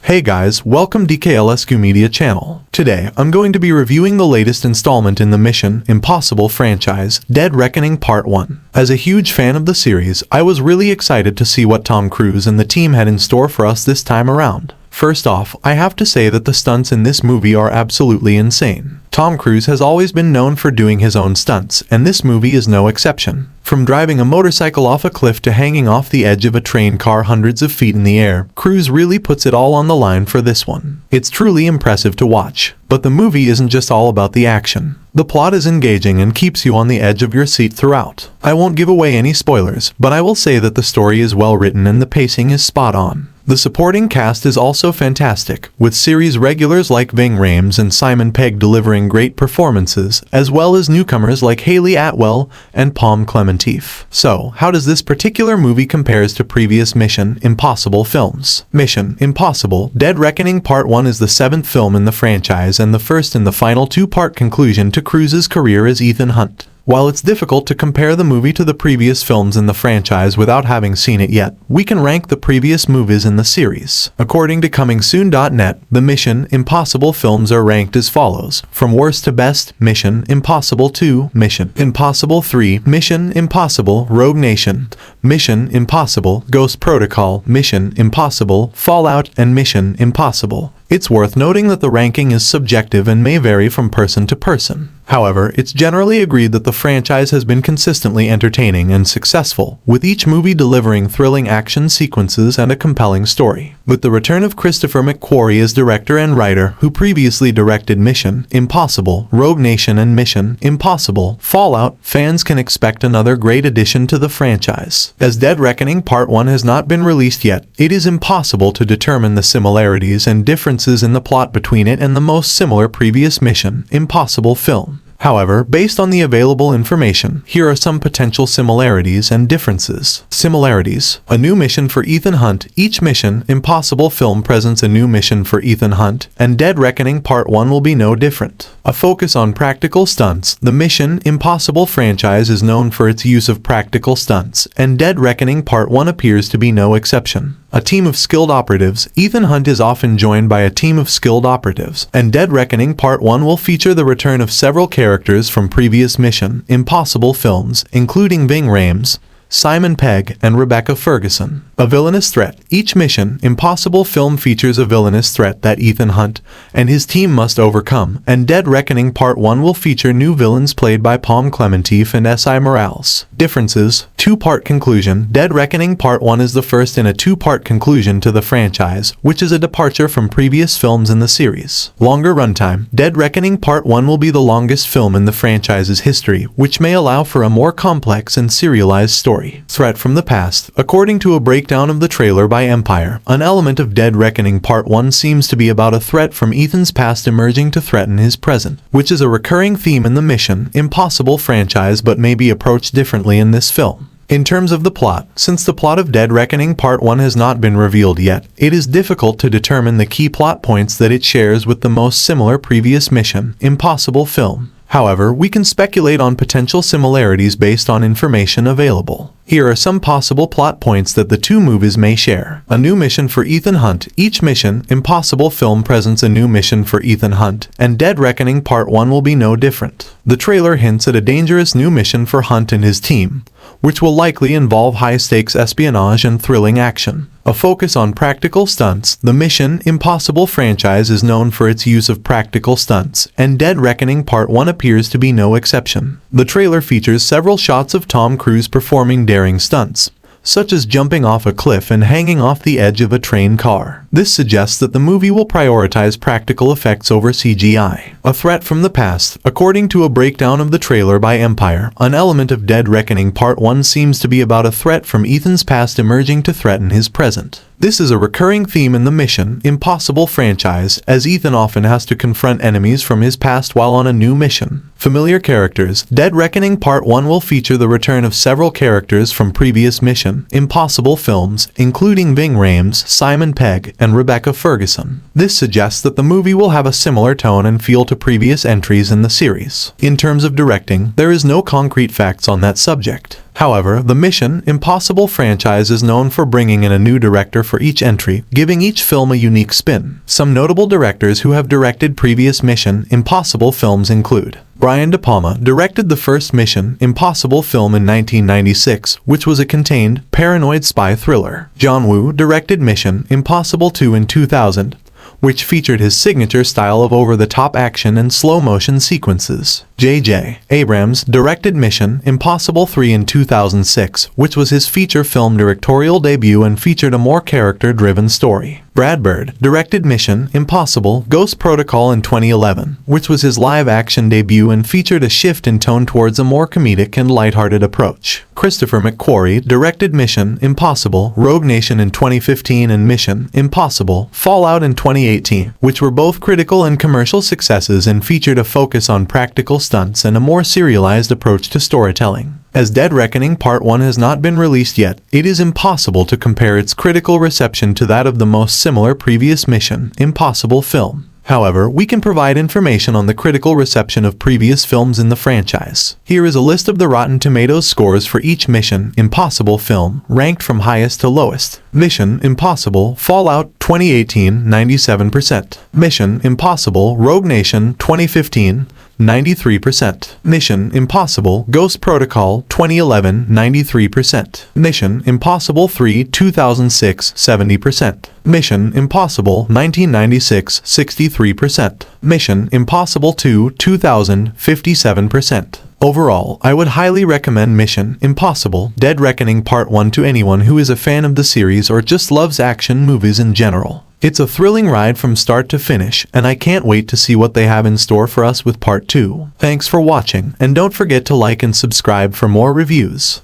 Hey guys, welcome DKLSQ Media channel. Today, I'm going to be reviewing the latest installment in the Mission Impossible franchise, Dead Reckoning Part 1. As a huge fan of the series, I was really excited to see what Tom Cruise and the team had in store for us this time around. First off, I have to say that the stunts in this movie are absolutely insane. Tom Cruise has always been known for doing his own stunts, and this movie is no exception. From driving a motorcycle off a cliff to hanging off the edge of a train car hundreds of feet in the air, Cruise really puts it all on the line for this one. It's truly impressive to watch. But the movie isn't just all about the action. The plot is engaging and keeps you on the edge of your seat throughout. I won't give away any spoilers, but I will say that the story is well written and the pacing is spot on. The supporting cast is also fantastic, with series regulars like Ving Rhames and Simon Pegg delivering great performances, as well as newcomers like Hayley Atwell and Palm Clementif. So, how does this particular movie compares to previous Mission Impossible films? Mission Impossible Dead Reckoning Part 1 is the 7th film in the franchise and the first in the final two-part conclusion to Cruise's career as Ethan Hunt. While it's difficult to compare the movie to the previous films in the franchise without having seen it yet, we can rank the previous movies in the series. According to ComingSoon.net, the Mission Impossible films are ranked as follows. From worst to best: Mission Impossible 2, Mission Impossible 3, Mission Impossible Rogue Nation, Mission Impossible Ghost Protocol, Mission Impossible Fallout, and Mission Impossible. It's worth noting that the ranking is subjective and may vary from person to person. However, it's generally agreed that the franchise has been consistently entertaining and successful, with each movie delivering thrilling action sequences and a compelling story. With the return of Christopher McQuarrie as director and writer, who previously directed Mission Impossible Rogue Nation and Mission Impossible Fallout, fans can expect another great addition to the franchise. As Dead Reckoning Part 1 has not been released yet, it is impossible to determine the similarities and differences in the plot between it and the most similar previous Mission Impossible film. However, based on the available information, here are some potential similarities and differences. Similarities: a new mission for Ethan Hunt. Each Mission Impossible film presents a new mission for Ethan Hunt, and Dead Reckoning Part 1 will be no different. A focus on practical stunts. The Mission Impossible franchise is known for its use of practical stunts, and Dead Reckoning Part 1 appears to be no exception. A team of skilled operatives. Ethan Hunt is often joined by a team of skilled operatives, and Dead Reckoning Part 1 will feature the return of several characters from previous Mission Impossible films, including Ving Rhames, Simon Pegg, and Rebecca Ferguson. A villainous threat. Each Mission Impossible film features a villainous threat that Ethan Hunt and his team must overcome, and Dead Reckoning Part 1 will feature new villains played by Palm Clementif and S.I. Morales. Differences: two-part conclusion. Dead Reckoning Part 1 is the first in a two-part conclusion to the franchise, which is a departure from previous films in the series. Longer runtime. Dead Reckoning Part 1 will be the longest film in the franchise's history, which may allow for a more complex and serialized story. Threat from the past. According to a breakdown of the trailer by Empire, an element of Dead Reckoning Part 1 seems to be about a threat from Ethan's past emerging to threaten his present, which is a recurring theme in the Mission Impossible franchise but may be approached differently in this film. In terms of the plot, since the plot of Dead Reckoning Part 1 has not been revealed yet, it is difficult to determine the key plot points that it shares with the most similar previous Mission Impossible film. However, we can speculate on potential similarities based on information available. Here are some possible plot points that the two movies may share. A new mission for Ethan Hunt. Each Mission Impossible film presents a new mission for Ethan Hunt, and Dead Reckoning Part 1 will be no different. The trailer hints at a dangerous new mission for Hunt and his team, which will likely involve high-stakes espionage and thrilling action. A focus on practical stunts. The Mission Impossible franchise is known for its use of practical stunts, and Dead Reckoning Part 1 appears to be no exception. The trailer features several shots of Tom Cruise performing daring stunts, such as jumping off a cliff and hanging off the edge of a train car. This suggests that the movie will prioritize practical effects over CGI. A threat from the past. According to a breakdown of the trailer by Empire, an element of Dead Reckoning Part 1 seems to be about a threat from Ethan's past emerging to threaten his present. This is a recurring theme in the Mission Impossible franchise, as Ethan often has to confront enemies from his past while on a new mission. Familiar characters. Dead Reckoning Part 1 will feature the return of several characters from previous Mission Impossible films, including Ving Rhames, Simon Pegg, and Rebecca Ferguson. This suggests that the movie will have a similar tone and feel to previous entries in the series. In terms of directing, there is no concrete facts on that subject. However, the Mission Impossible franchise is known for bringing in a new director for each entry, giving each film a unique spin. Some notable directors who have directed previous Mission Impossible films include Brian De Palma directed the first Mission Impossible film in 1996, which was a contained, paranoid spy thriller. John Woo directed Mission Impossible 2 in 2000, which featured his signature style of over-the-top action and slow-motion sequences. J.J. Abrams directed Mission Impossible 3 in 2006, which was his feature film directorial debut and featured a more character-driven story. Brad Bird directed Mission Impossible Ghost Protocol in 2011, which was his live-action debut and featured a shift in tone towards a more comedic and lighthearted approach. Christopher McQuarrie directed Mission Impossible Rogue Nation in 2015 and Mission Impossible Fallout in 2018, which were both critical and commercial successes and featured a focus on practical stunts and a more serialized approach to storytelling. As Dead Reckoning Part 1 has not been released yet, it is impossible to compare its critical reception to that of the most similar previous Mission Impossible film. However, we can provide information on the critical reception of previous films in the franchise. Here is a list of the Rotten Tomatoes scores for each Mission Impossible film, ranked from highest to lowest. Mission Impossible Fallout 2018, 97%. Mission Impossible Rogue Nation 2015, 93%. Mission Impossible Ghost Protocol 2011, 93%. Mission Impossible 3 2006, 70%. Mission Impossible 1996, 63%. Mission Impossible 2 2000, 57%. Overall, I would highly recommend Mission Impossible Dead Reckoning Part 1 to anyone who is a fan of the series or just loves action movies in general. It's a thrilling ride from start to finish, and I can't wait to see what they have in store for us with Part 2. Thanks for watching, and don't forget to like and subscribe for more reviews.